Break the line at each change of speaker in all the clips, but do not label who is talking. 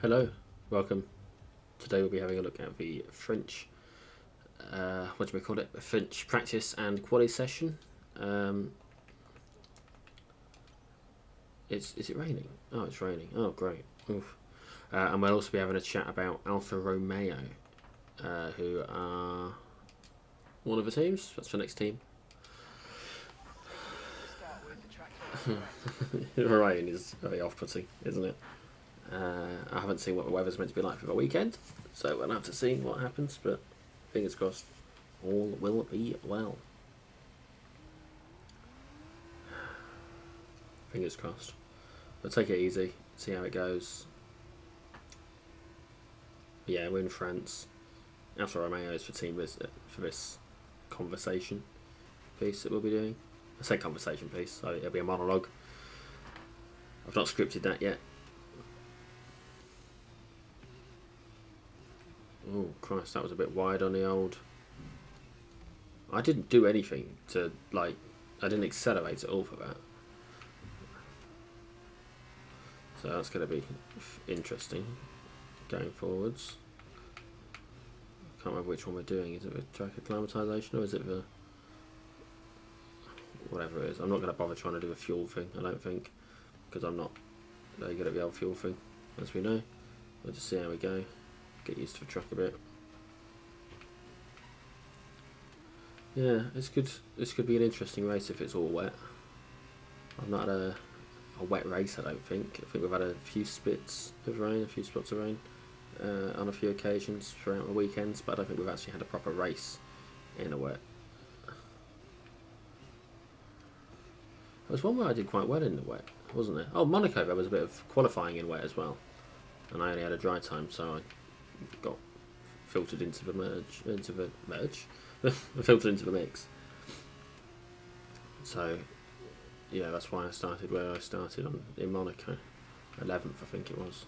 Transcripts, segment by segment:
Hello, welcome. Today we'll be having a look at the French, what do we call it? The French practice and quali session. Is it raining? Oh, it's raining. Oh, great. Oof. And we'll also be having a chat about Alfa Romeo, who are one of the teams. That's the next team. The rain is very off-putting, isn't it? I haven't seen what the weather's meant to be like for the weekend, so we'll have to see what happens, but fingers crossed all will be well. Fingers crossed. But take it easy, see how it goes. Yeah, we're in France. Alfa Romeo is the team for this conversation piece that we'll be doing. I say conversation piece, so it'll be a monologue. I've not scripted that yet. Oh Christ, that was a bit wide on the old. I didn't do anything to, like, I didn't accelerate at all for that. So that's going to be interesting going forwards. I can't remember which one we're doing. Is it the track acclimatisation or is it the whatever it is? I'm not going to bother trying to do a fuel thing, I don't think, because I'm not very good at the old fuel thing, as we know. We'll just see how we go. Get used to the track a bit. Yeah, it's good. This could be an interesting race if it's all wet. I've not had a wet race, I don't think. I think we've had a few spits of rain, a few spots of rain on a few occasions throughout the weekends, but I don't think we've actually had a proper race in a wet. There was one where I did quite well in the wet, wasn't there? Oh, Monaco, there was a bit of qualifying in wet as well. And I only had a dry time, so I got filtered into the filtered into the mix. So yeah, that's why I started where I started in Monaco, 11th I think it was.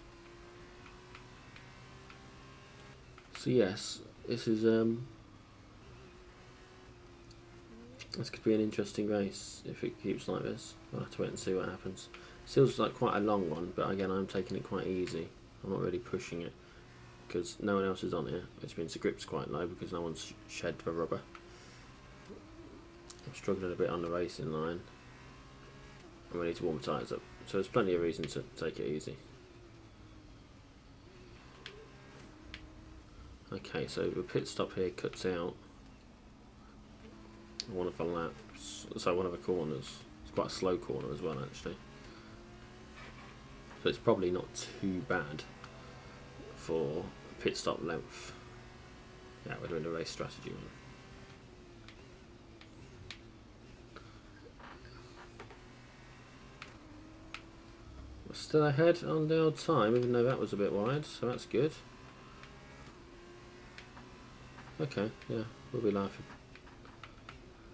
So yes, this could be an interesting race if it keeps like this. I'll have to wait and see what happens. Feels like quite a long one, but again I'm taking it quite easy. I'm not really pushing it because no one else is on here, which means the grip's quite low because no one's shed the rubber. I'm struggling a bit on the racing line and we need to warm the tyres up, so there's plenty of reason to take it easy. Okay, so the pit stop here cuts out one of the laps, so one of the corners. It's quite a slow corner as well actually, so it's probably not too bad for pit stop length. Yeah, we're doing the race strategy one. We're still ahead on the old time, even though that was a bit wide, so that's good. Okay, yeah, we'll be laughing.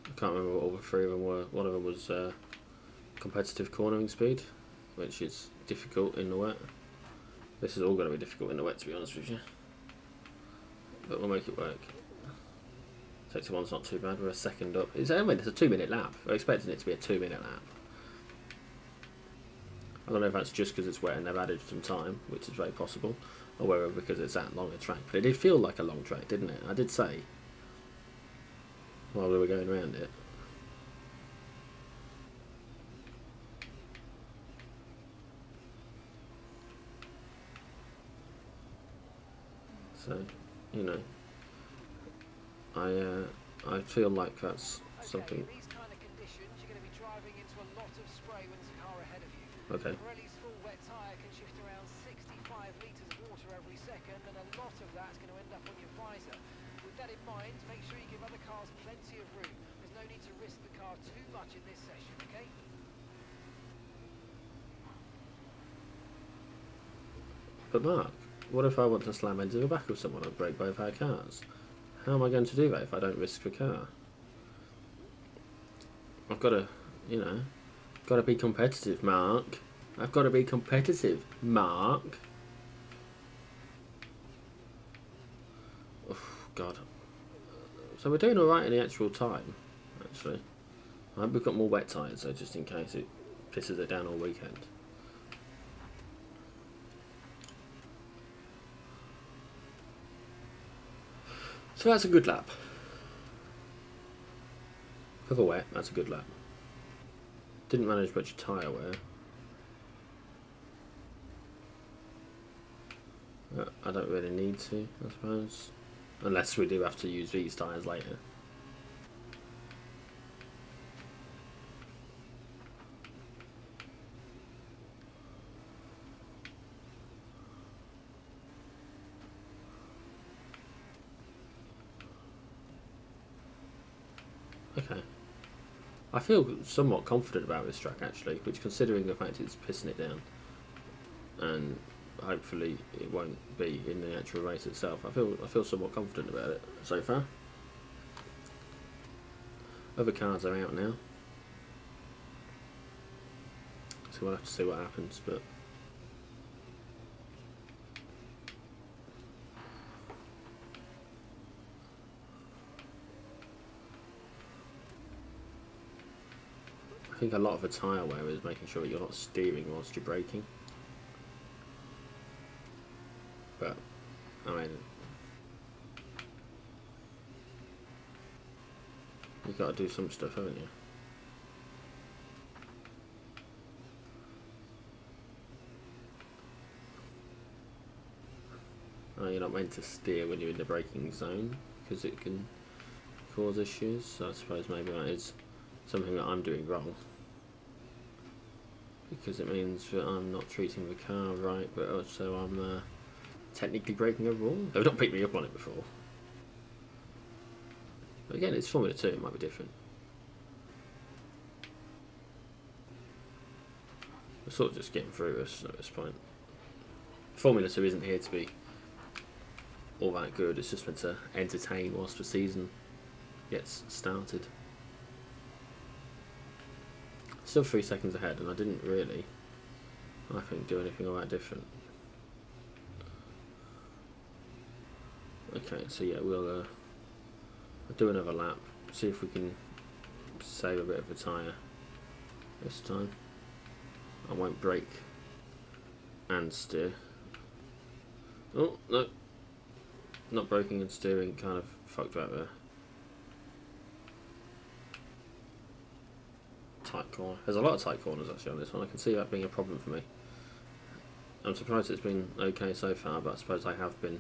I can't remember what all the three of them were. One of them was competitive cornering speed, which is difficult in the wet. This is all going to be difficult in the wet, to be honest with you. But we'll make it work. Sector one's not too bad, we're a second up. It's a 2-minute lap. We're expecting it to be a 2-minute lap. I don't know if that's just because it's wet and they've added some time, which is very possible, or whether because it's that long a track. But it did feel like a long track, didn't it? I did say while we were going around it. So, you know, I feel like that's something.
In these kind of conditions, you're going to be driving into a lot of spray when there's a car ahead of you.
Okay.
Pirelli's full wet tyre can shift around 65 litres of water every second, and a lot of that's going to end up on your visor. With that in mind, make sure you give other cars plenty of room. There's no need to risk the car too much in this session, okay?
But Mark, what if I want to slam into the back of someone and break both our cars? How am I going to do that if I don't risk the car? I've got to, you know, got to be competitive, Mark. I've got to be competitive, Mark. Oh, God. So we're doing alright in the actual time, actually. I hope we've got more wet tyres, so just in case it pisses it down all weekend. So that's a good lap. For the wet, that's a good lap. Didn't manage much tyre wear. I don't really need to, I suppose. Unless we do have to use these tyres later. Okay. I feel somewhat confident about this track actually, which considering the fact it's pissing it down. And hopefully it won't be in the actual race itself. I feel somewhat confident about it so far. Other cars are out now, so we'll have to see what happens. But I think a lot of the tyre wear is making sure you're not steering whilst you're braking. But I mean, you've got to do some stuff, haven't you? Oh, you're not meant to steer when you're in the braking zone because it can cause issues. So I suppose maybe that is something that I'm doing wrong, because it means that I'm not treating the car right, but also I'm technically breaking a rule. They've not picked me up on it before. But again, it's Formula 2, it might be different. We're sort of just getting through us at this point. Formula 2 isn't here to be all that good, it's just meant to entertain whilst the season gets started. Still 3 seconds ahead, and I didn't really, I think, do anything all that different. Okay, so yeah, we'll do another lap, see if we can save a bit of a tyre this time. I won't brake and steer. Oh, no. Not braking and steering, kind of fucked out there. Tight corner. There's a lot of tight corners actually on this one. I can see that being a problem for me. I'm surprised it's been okay so far, but I suppose I have been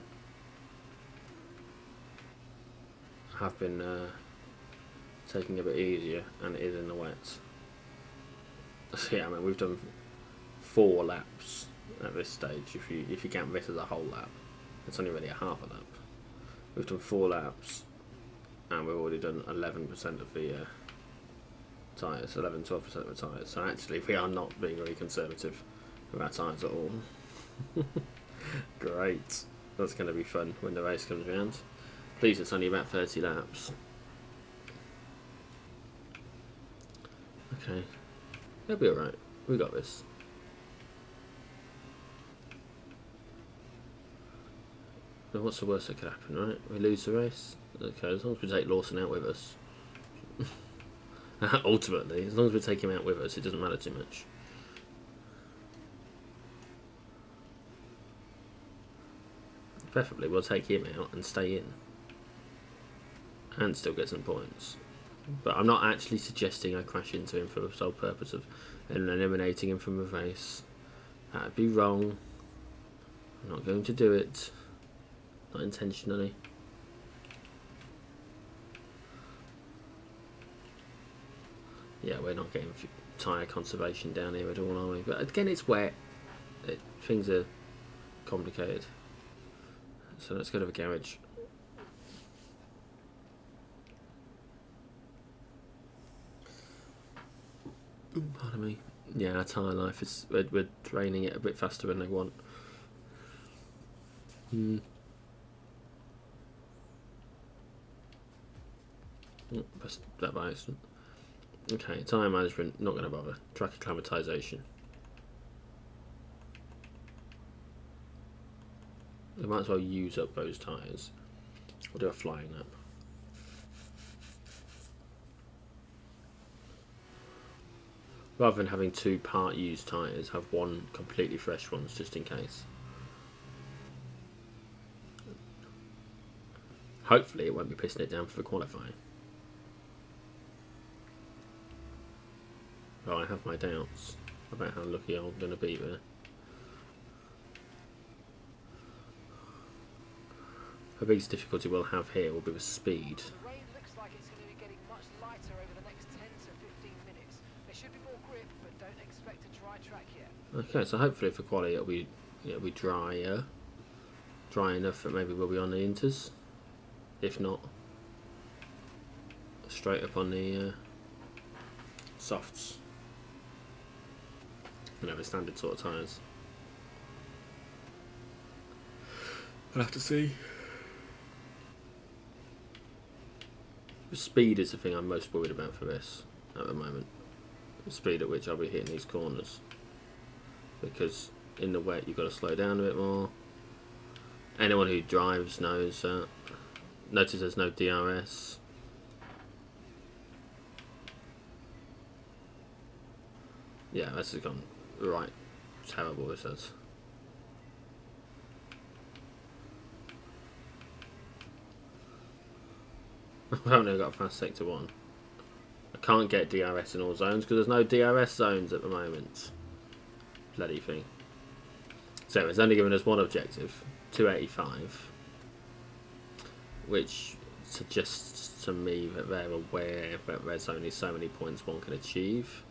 taking a bit easier, and it is in the wet. So yeah, I mean, we've done 4 laps at this stage. If you count this as a whole lap, it's only really a half a lap. We've done 4 laps, and we've already done 11% of the tyres, 11-12% of the tyres. So actually, we are not being very conservative with our tyres at all. Great, that's going to be fun when the race comes around. Please, it's only about 30 laps. Okay, it'll be alright. We got this. Now, what's the worst that could happen, right? We lose the race? Okay, as long as we take Lawson out with us. Ultimately, as long as we take him out with us, it doesn't matter too much. Preferably, we'll take him out and stay in. And still get some points. But I'm not actually suggesting I crash into him for the sole purpose of eliminating him from the race. That'd be wrong. I'm not going to do it. Not intentionally. Yeah, we're not getting tyre conservation down here at all, are we? But again, it's wet. Things are complicated. So let's go to the garage. Pardon me. Yeah, our tyre life is... We're draining it a bit faster than they want. Pressed that by accident. Okay, tyre management, not going to bother. Track acclimatisation. We might as well use up those tyres. We'll do a flying lap. Rather than having 2 part-used tyres, have 1 completely fresh ones just in case. hopefully it won't be pissing it down for the qualifying. Oh, I have my doubts about how lucky I'm going to be there. The biggest difficulty we'll have here will be with speed.
The rain looks like it's going to be getting much lighter over the next 10 to 15 minutes. There should be more grip, but don't expect a dry track yet.
Okay, so hopefully for quality it'll be drier. Dry enough that maybe we'll be on the inters. If not, straight up on the softs. You know, the standard sort of tyres. We'll have to see. The speed is the thing I'm most worried about for this at the moment. The speed at which I'll be hitting these corners. Because in the wet you've got to slow down a bit more. Anyone who drives knows that. Notice there's no DRS. Yeah, this has gone right terrible, this has. I've only got past sector 1. I can't get DRS in all zones because there's no DRS zones at the moment. Bloody thing. So it's only given us one objective, 285, which suggests to me that they're aware that there's only so many points one can achieve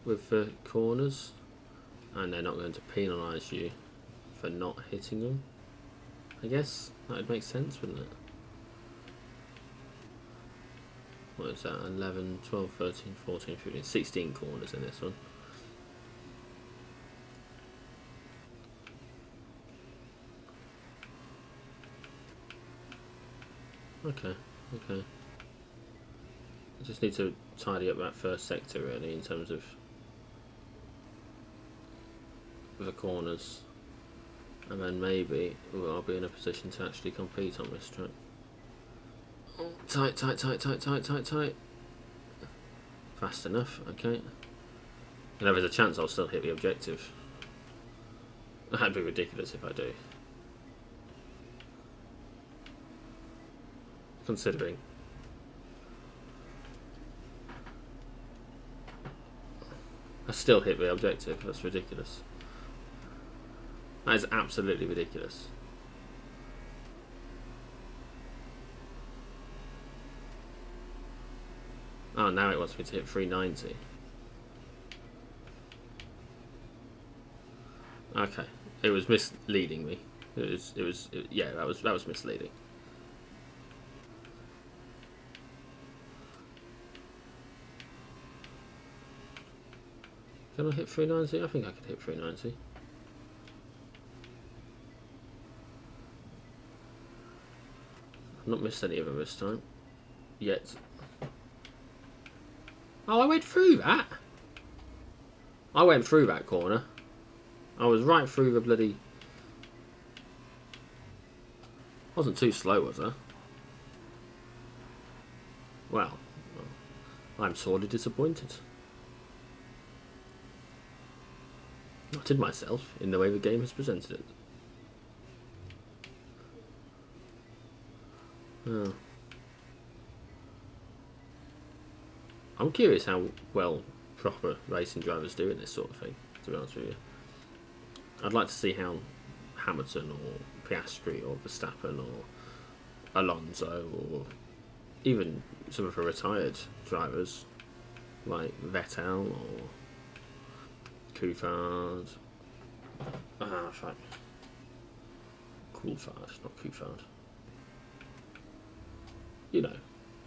with the corners, and they're not going to penalise you for not hitting them. I guess that would make sense, wouldn't it? What is that? 11, 12, 13, 14, 15, 16 corners in this one. Okay, okay. I just need to tidy up that first sector really in terms of the corners, and then maybe I'll be in a position to actually compete on this track. Oh, tight, tight, tight, tight, tight, tight, tight. Fast enough, okay. You know, there's a chance I'll still hit the objective. That'd be ridiculous if I do. Considering I still hit the objective, that's ridiculous. That is absolutely ridiculous. Oh, now it wants me to hit 390. Okay, it was misleading me. Yeah, that was misleading. Can I hit 390? I think I can hit 390. I've not missed any of them this time. Yet. Oh, I went through that? I went through that corner. I was right through the bloody... Wasn't too slow, was I? Well, I'm sorely disappointed. Not in myself, in the way the game has presented it. Oh. I'm curious how well proper racing drivers do in this sort of thing, to be honest with you. I'd like to see how Hamilton or Piastri or Verstappen or Alonso or even some of the retired drivers like Vettel or Coulthard. Ah, fuck. Coulthard, not Coulthard. You know,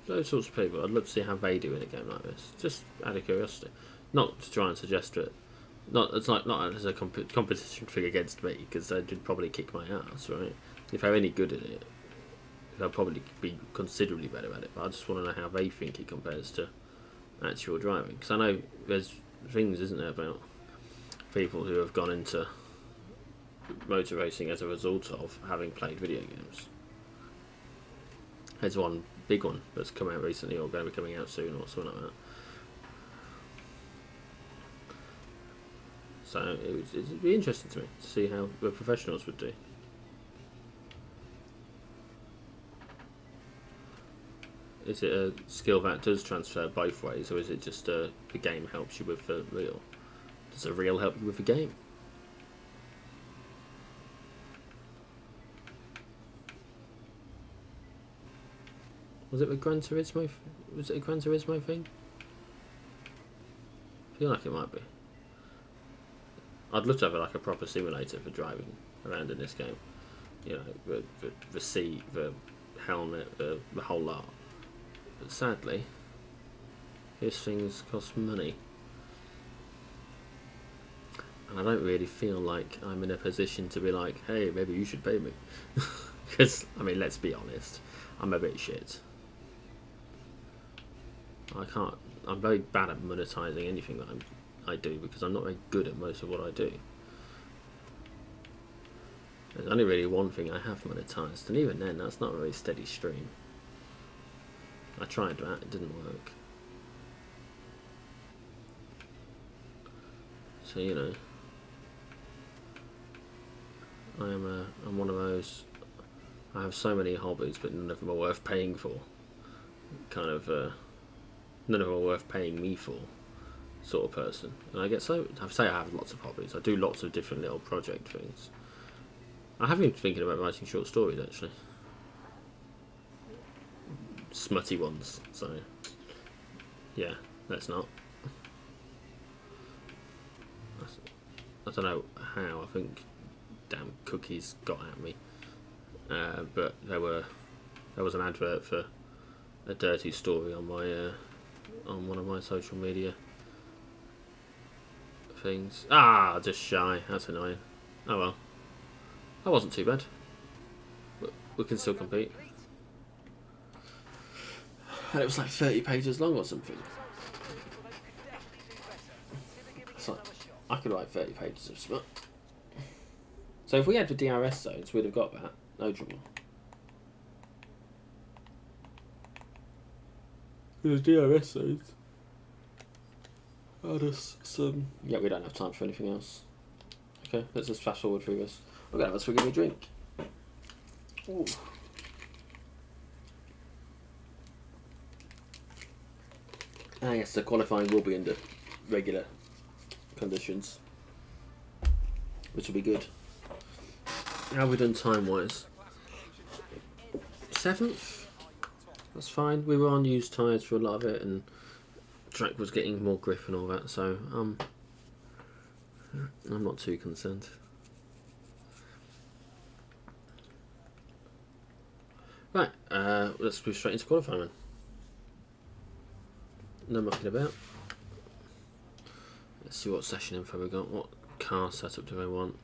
those sorts of people. I'd love to see how they do in a game like this. Just out of curiosity. Not to try and suggest it. It's not as a competition thing against me, because they'd probably kick my ass, right? If they're any good at it, they'll probably be considerably better at it. But I just want to know how they think it compares to actual driving. Because I know there's things, isn't there, about people who have gone into motor racing as a result of having played video games. There's one big one that's come out recently, or going to be coming out soon, or something like that. So it'd be interesting to me to see how the professionals would do. is it a skill that does transfer both ways, or is it just the game helps you with the reel? Does the reel help you with the game? Was it a Gran Turismo? Was it a Gran Turismo thing? I feel like it might be. I'd love to have like a proper simulator for driving around in this game. You know, the seat, the helmet, the whole lot. But sadly, these things cost money. And I don't really feel like I'm in a position to be like, hey, maybe you should pay me. Because, I mean, let's be honest, I'm a bit shit. I'm very bad at monetizing anything that I do, because I'm not very good at most of what I do. There's only really one thing I have monetized, and even then, that's not a very steady stream. I tried that, it didn't work. So, you know, I'm one of those, I have so many hobbies, but none of them are worth paying for. Kind of, none of them are worth paying me for, sort of person. And I say I have lots of hobbies. I do lots of different little project things. I have been thinking about writing short stories, actually. Smutty ones, so yeah, let's not. I don't know how, I think damn cookies got at me. But there was an advert for a dirty story on my on one of my social media things. Ah, just shy. That's annoying. Oh well. That wasn't too bad. We can still compete. And it was like 30 pages long or something. So I could write 30 pages of smut. So if we had the DRS zones, we'd have got that. No trouble. The DRS zones. Add us some. Yeah, we don't have time for anything else. Okay, let's just fast forward through this. I'm gonna have a swig of a drink. Ooh. Ah yes, the qualifying will be under regular conditions, which will be good. How have we done time-wise? 7th? That's fine. We were on used tyres for a lot of it, and the track was getting more grip and all that, so I'm not too concerned. Right, let's move straight into qualifying then. No mucking about. Let's see what session info we got. What car setup do I want?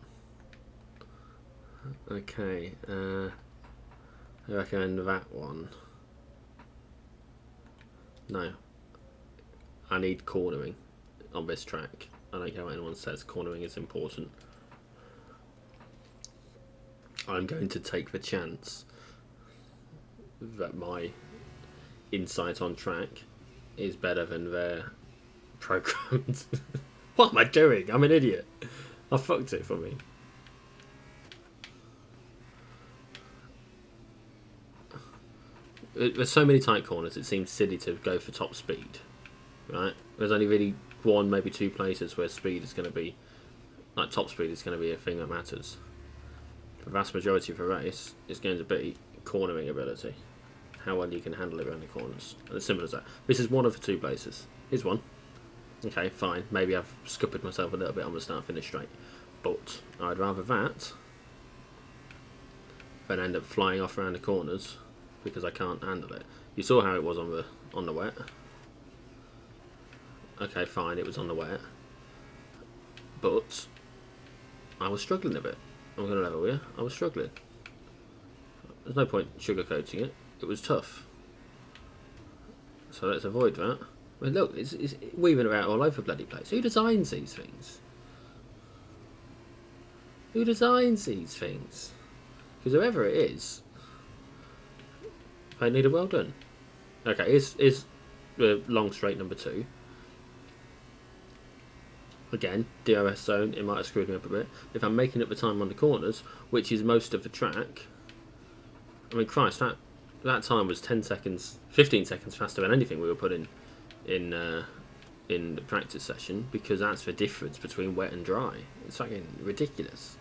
Okay, I recommend that one. No. I need cornering on this track. I don't care what anyone says, cornering is important. I'm going to take the chance that my insight on track is better than their programmed. What am I doing? I'm an idiot. I fucked it for me. There's so many tight corners, it seems silly to go for top speed, right? There's only really one, maybe two places where speed is going to be, like top speed is going to be a thing that matters. The vast majority of a race is going to be cornering ability, how well you can handle it around the corners. And it's simple as that. This is one of the two places. Here's one. Okay, fine. Maybe I've scuppered myself a little bit on the start-finish straight, but I'd rather that than end up flying off around the corners because I can't handle it. You saw how it was on the wet. Okay, fine, it was on the wet, but I was struggling a bit. I'm going to level with you. I was struggling. There's no point sugarcoating it. It was tough. So let's avoid that. I mean, look, it's weaving about all over the bloody place. Who designs these things? Who designs these things? Because whoever it is, they need a well done. Okay, is the long straight number 2. Again, DRS zone, it might have screwed me up a bit. If I'm making up the time on the corners, which is most of the track, I mean, Christ, that that time was 10 seconds, 15 seconds faster than anything we were putting in the practice session, because that's the difference between wet and dry. It's fucking ridiculous.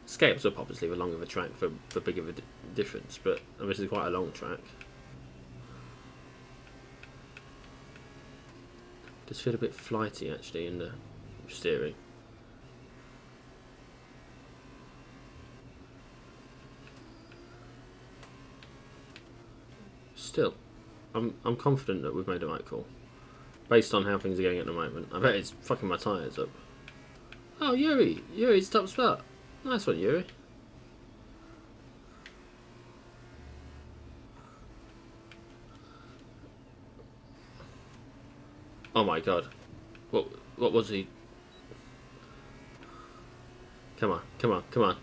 Scales up obviously the longer the track for bigger of a difference, but this is quite a long track. Just feel a bit flighty actually in the steering. Still, I'm confident that we've made the right call, based on how things are going at the moment. I bet it's fucking my tyres up. Oh, Yuri's top spot. Nice one, Yuri. Oh my god. What was he? Come on, come on, come on.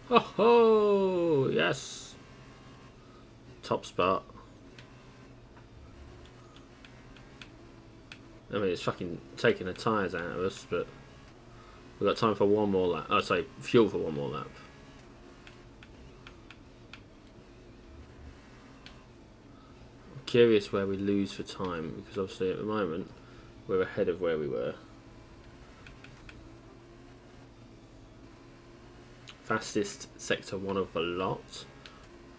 Ho ho! Yes! Top spot. I mean, it's fucking taking the tyres out of us, but we've got time for one more lap. Oh, sorry, fuel for one more lap. I'm curious where we lose for time, because obviously at the moment we're ahead of where we were. Fastest sector one of the lot.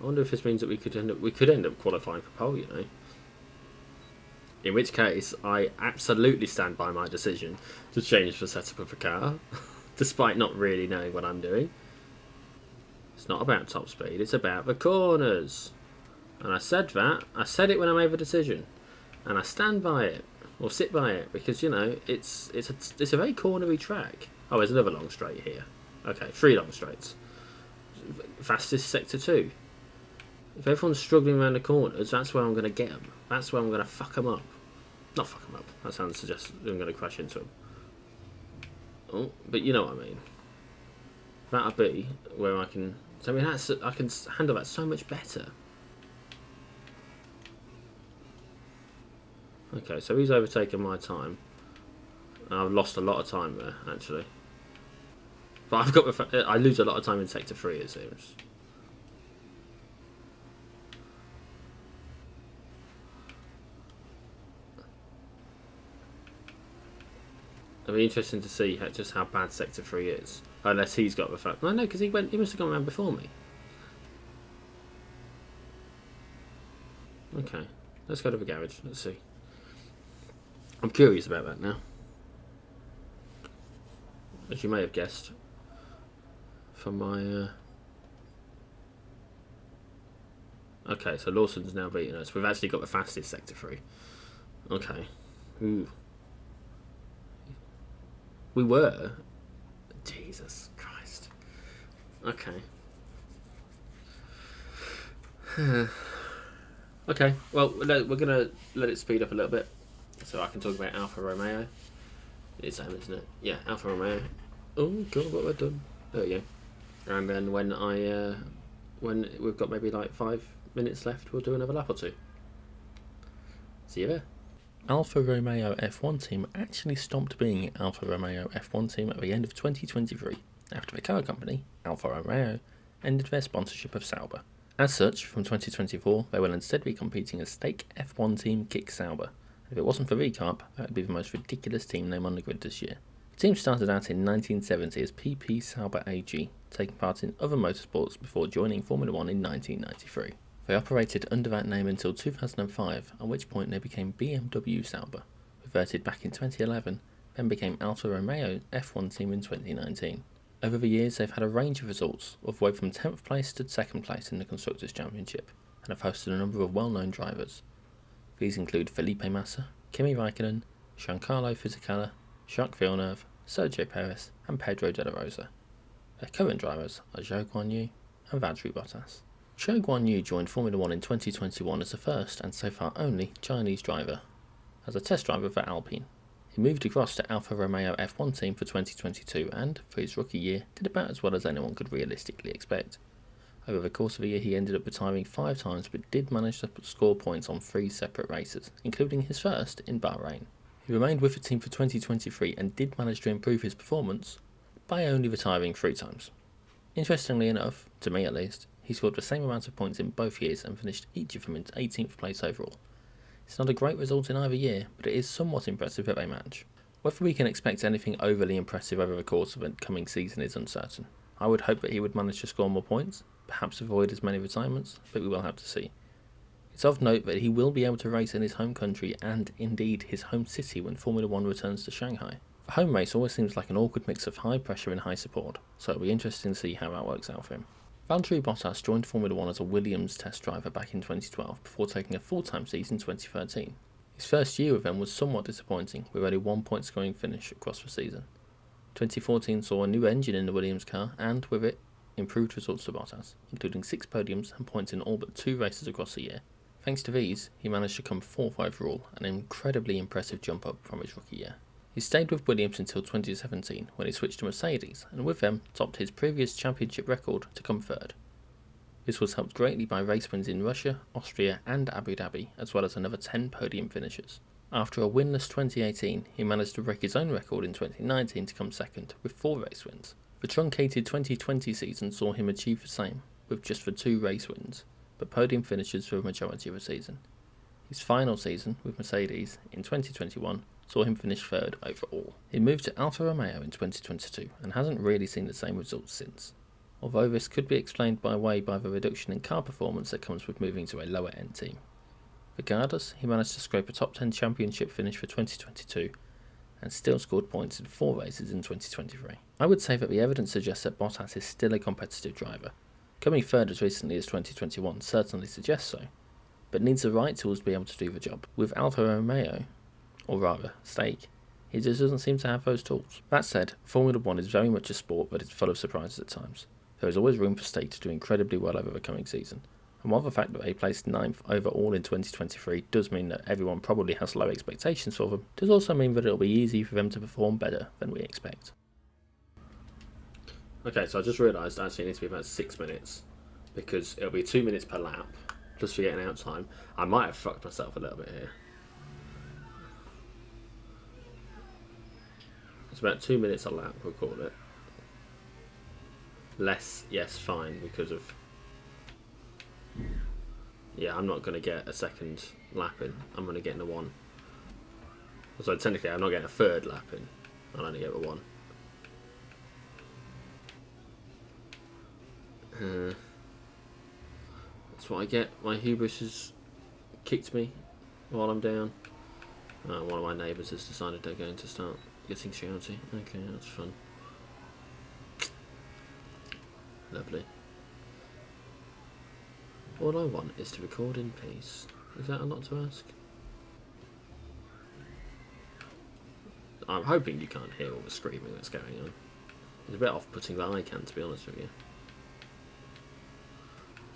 I wonder if this means that we could end up qualifying for pole, you know. In which case, I absolutely stand by my decision to change the setup of the car, despite not really knowing what I'm doing. It's not about top speed, it's about the corners. And I said that. I said it when I made the decision, and I stand by it, or sit by it, because you know it's a very cornery track. Oh, there's another long straight here. Okay, 3 long straights. Fastest sector 2. If everyone's struggling around the corners, that's where I'm going to get them. That's where I'm going to fuck them up. Not fuck them up. That sounds suggests I'm going to crash into them. Oh, but you know what I mean. That'll be where I can. I mean, I can handle that so much better. Okay, so he's overtaken my time. And I've lost a lot of time there, actually. But I've got I lose a lot of time in sector 3, it seems. It'll be interesting to see just how bad sector 3 is, unless he's got the fact. No, because he must have gone around before me. Okay, let's go to the garage. Let's see. I'm curious about that now, as you may have guessed from my. Okay, so Lawson's now beating us. We've actually got the fastest sector 3. Okay. Ooh. We were. Jesus Christ. Okay. Okay, well, we're going to let it speed up a little bit so I can talk about Alfa Romeo. It's him, isn't it? Yeah, Alfa Romeo. Oh, God, what have I done? There we go. And then when we've got maybe like 5 minutes left, we'll do another lap or 2. See you there. Alfa Romeo F1 team actually stopped being Alfa Romeo F1 team at the end of 2023, after the car company, Alfa Romeo, ended their sponsorship of Sauber. As such, from 2024, they will instead be competing as stake F1 team Kick Sauber. If it wasn't for VCarb, that would be the most ridiculous team name on the grid this year. The team started out in 1970 as PP Sauber AG, taking part in other motorsports before joining Formula 1 in 1993. They operated under that name until 2005, at which point they became BMW Sauber, reverted back in 2011, then became Alfa Romeo F1 team in 2019. Over the years, they've had a range of results, all the way from 10th place to 2nd place in the Constructors' Championship, and have hosted a number of well-known drivers. These include Felipe Massa, Kimi Raikkonen, Giancarlo Fisichella, Jacques Villeneuve, Sergio Perez, and Pedro de la Rosa. Their current drivers are Zhou Guanyu and Valtteri Bottas. Zhou Guanyu joined Formula 1 in 2021 as the first, and so far only, Chinese driver, as a test driver for Alpine. He moved across to Alfa Romeo F1 team for 2022 and, for his rookie year, did about as well as anyone could realistically expect. Over the course of the year he ended up retiring 5 times, but did manage to score points on 3 separate races, including his first in Bahrain. He remained with the team for 2023 and did manage to improve his performance by only retiring 3 times. Interestingly enough, to me at least, he scored the same amount of points in both years and finished each of them in 18th place overall. It's not a great result in either year, but it is somewhat impressive if they match. Whether we can expect anything overly impressive over the course of a coming season is uncertain. I would hope that he would manage to score more points, perhaps avoid as many retirements, but we will have to see. It's of note that he will be able to race in his home country and indeed his home city when Formula 1 returns to Shanghai. The home race always seems like an awkward mix of high pressure and high support, so it'll be interesting to see how that works out for him. Valtteri Bottas joined Formula 1 as a Williams test driver back in 2012 before taking a full-time seat in 2013. His first year with them was somewhat disappointing, with only 1 point scoring finish across the season. 2014 saw a new engine in the Williams car and, with it, improved results for Bottas, including 6 podiums and points in all but 2 races across the year. Thanks to these, he managed to come 4th overall, an incredibly impressive jump up from his rookie year. He stayed with Williams until 2017, when he switched to Mercedes, and with them topped his previous championship record to come 3rd. This was helped greatly by race wins in Russia, Austria and Abu Dhabi, as well as another 10 podium finishes. After a winless 2018, he managed to break his own record in 2019 to come 2nd, with 4 race wins. The truncated 2020 season saw him achieve the same, with just the 2 race wins, but podium finishes for the majority of the season. His final season, with Mercedes, in 2021, saw him finish 3rd overall. He moved to Alfa Romeo in 2022 and hasn't really seen the same results since, although this could be explained by the reduction in car performance that comes with moving to a lower end team. Regardless, he managed to scrape a top 10 championship finish for 2022 and still scored points in 4 races in 2023. I would say that the evidence suggests that Bottas is still a competitive driver. Coming 3rd as recently as 2021 certainly suggests so, but needs the right tools to be able to do the job. With Alfa Romeo, or rather, Stake, he just doesn't seem to have those tools. That said, Formula 1 is very much a sport that is full of surprises at times. There is always room for Stake to do incredibly well over the coming season, and while the fact that they placed 9th overall in 2023 does mean that everyone probably has low expectations for them, does also mean that it'll be easy for them to perform better than we expect. Okay, so I just realised actually it needs to be about 6 minutes, because it'll be 2 minutes per lap, just for getting out time. I might have fucked myself a little bit here. It's about 2 minutes a lap, we'll call it. Less, yes, fine, because of... Yeah, I'm not going to get a second lap in. I'm going to get in the 1. So technically I'm not getting a 3rd lap in. I'll only get a 1. That's what I get. My hubris has kicked me while I'm down. One of my neighbours has decided they're going to start getting shouty. Okay, that's fun. Lovely. All I want is to record in peace. Is that a lot to ask? I'm hoping you can't hear all the screaming that's going on. It's a bit off-putting that I can, to be honest with you.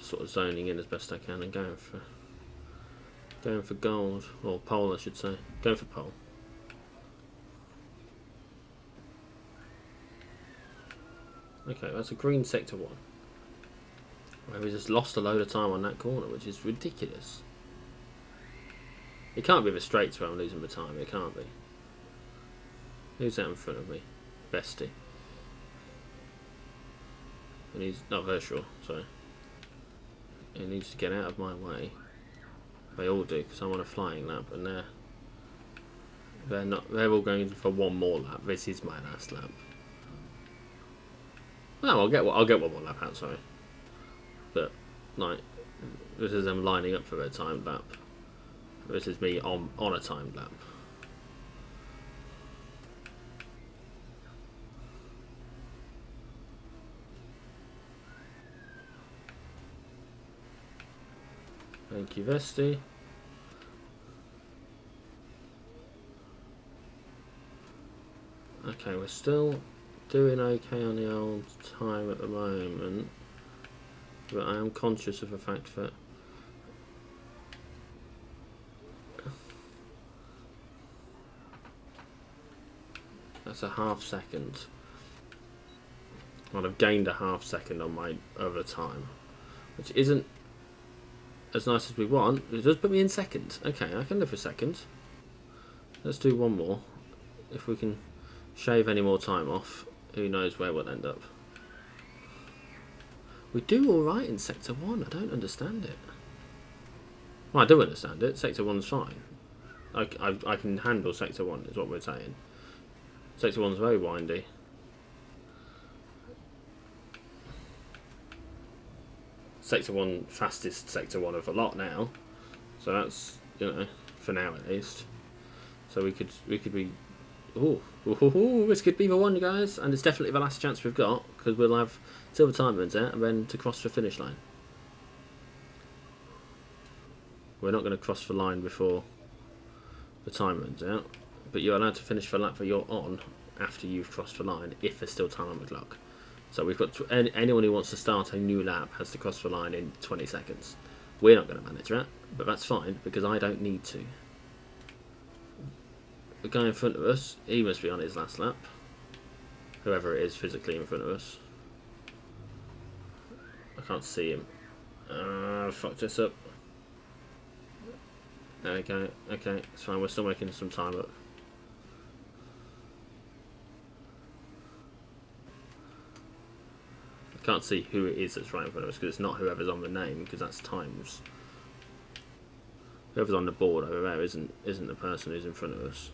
Sort of zoning in as best I can and going for gold, or pole I should say. Going for pole. Okay, that's a green sector 1. Where we just lost a load of time on that corner, which is ridiculous. It can't be the straights where I'm losing my time, it can't be. Who's that in front of me? Bestie. And he's not Vershaw, sorry. He needs to get out of my way. They all do, because I'm on a flying lap, and they're not. They're all going for one more lap. This is my last lap. No, I'll get one more lap out. Sorry, but like this is them lining up for their timed lap. This is me on a timed lap. Thank you, Vesti. Okay, we're still doing okay on the old time at the moment, but I am conscious of the fact that that's a half second. I'd have gained a half second on my other time, which isn't as nice as we want. It does put me in second. Okay, I can live for second. Let's do one more. If we can shave any more time off, who knows where we'll end up. We do alright in Sector 1, I don't understand it. Well, I do understand it, Sector 1's fine. I can handle Sector 1, is what we're saying. Sector 1's very windy. Sector 1, fastest Sector 1 of a lot now. So that's, you know, for now at least. So we could be... this could be the one, guys. And it's definitely the last chance we've got, because we'll have till the time runs out and then to cross the finish line. We're not going to cross the line before the time runs out, but you're allowed to finish the lap that you're on after you've crossed the line if there's still time on the clock. So we've got anyone who wants to start a new lap has to cross the line in 20 seconds. We're not going to manage that, but that's fine because I don't need to. The guy in front of us, he must be on his last lap. Whoever it is physically in front of us. I can't see him. I fucked this up. There we go. Okay, it's fine. We're still making some time up. I can't see who it is that's right in front of us because it's not whoever's on the name because that's times. Whoever's on the board over there isn't the person who's in front of us.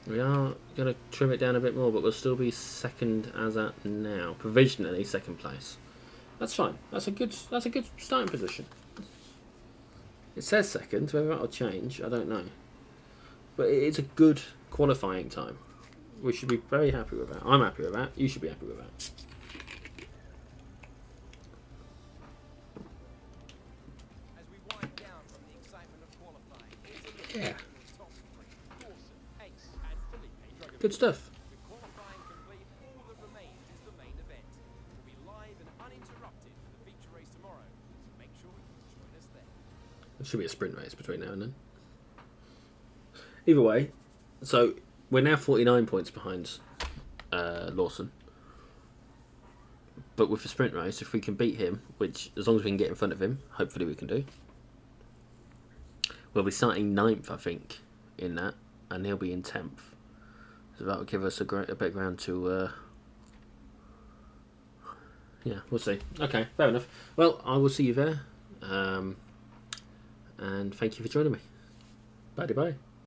We are going to trim it down a bit more, but we'll still be second as at now. Provisionally second place. That's fine. That's a good starting position. It says second. Whether that'll change, I don't know. But it's a good qualifying time. We should be very happy with that. I'm happy with that. You should be happy with that.
As we wind down from the excitement of qualifying,
Yeah.
Good
stuff.
With qualifying complete, all that remains is the main event. We'll be live and uninterrupted for the feature race tomorrow, so make sure you join us there.
There should be a sprint race between now and then. Either way, so we're now 49 points behind Lawson. But with the sprint race, if we can beat him, which as long as we can get in front of him, hopefully we can do, we'll be starting 9th, I think, in that, and he'll be in 10th. So that will give us a bit of ground to... yeah, we'll see. Okay, fair enough. Well, I will see you there. And thank you for joining me. Bye-bye.